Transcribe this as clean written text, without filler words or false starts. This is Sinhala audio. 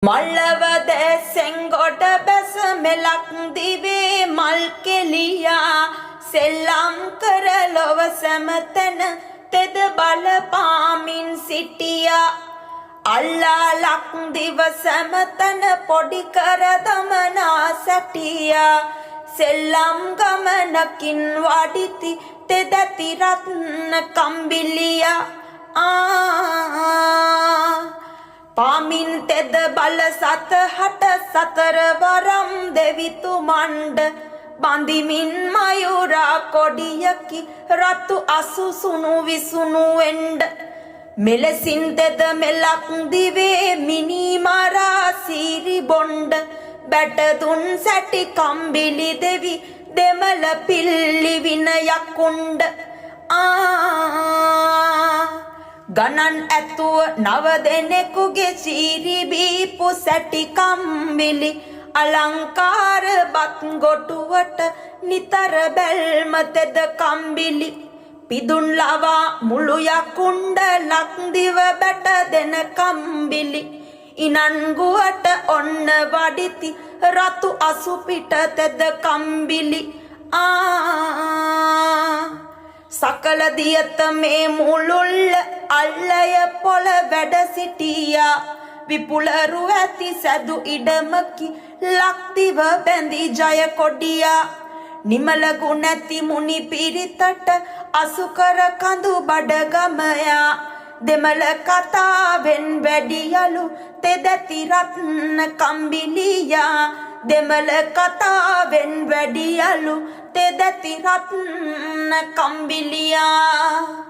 මල්ලව දැසෙන් ගොඩ බැස මෙලක් දිවේ මල් කෙලියා සෙල්ලම් කර ලොව සැමතැන තෙද බල පාමින් සිටියා අල්ලා ලක් දිව සැමතැන පොඩි කර දමනා සැටියා සෙල්ලම් ගමනකින් වඩිති තෙදැති රත්න කම්බිලියා පාමින් තෙද බල සත හට සතර වරම් දෙවිතුමන්ඩ බඳිමින් මයුරා කොඩියකි රතු අසුසුණු විසුණුවෙන්ඩ මෙලෙසින් තෙද මෙලක් දිවේ මිනිමරා සීරි බොන්ඩ බැටදුන් සැටි කම්බිලි දෙවි දෙමළ පිල්ලි විනයකුන්ඩ ගණන් ඇතුව නව දෙනෙකුගේ සීරි බීපු සැටි කම්බිලි අලංකාර බත් ගොටුවට නිතර බැල්ම තෙද කම්බිලි පිදුන් ලවා මුළු යකුන්ඩ ලක්දිව බැට දෙන කම්බිලි ඉනන්ගුවට ඔන්න වඩිති රතු අසුපිට තෙද කම්බිලි සකල දියත මේ මුළුල්ල අල්ලය පොළ වැඩ සිටියා විපුලරු ඇති සැදු ඉඩමකි ලක්දිව බැඳි ජය කොඩියා නිමල ගුණැති මුනි පිරිතට අසුකර කඳු බඩගමයා දෙමළ කතාවෙන් වැඩියලු තෙදැති රත්න කම්බිලියා දෙමළ කතාවෙන් වැඩියලු තෙදැති රත්න කම්බිලියා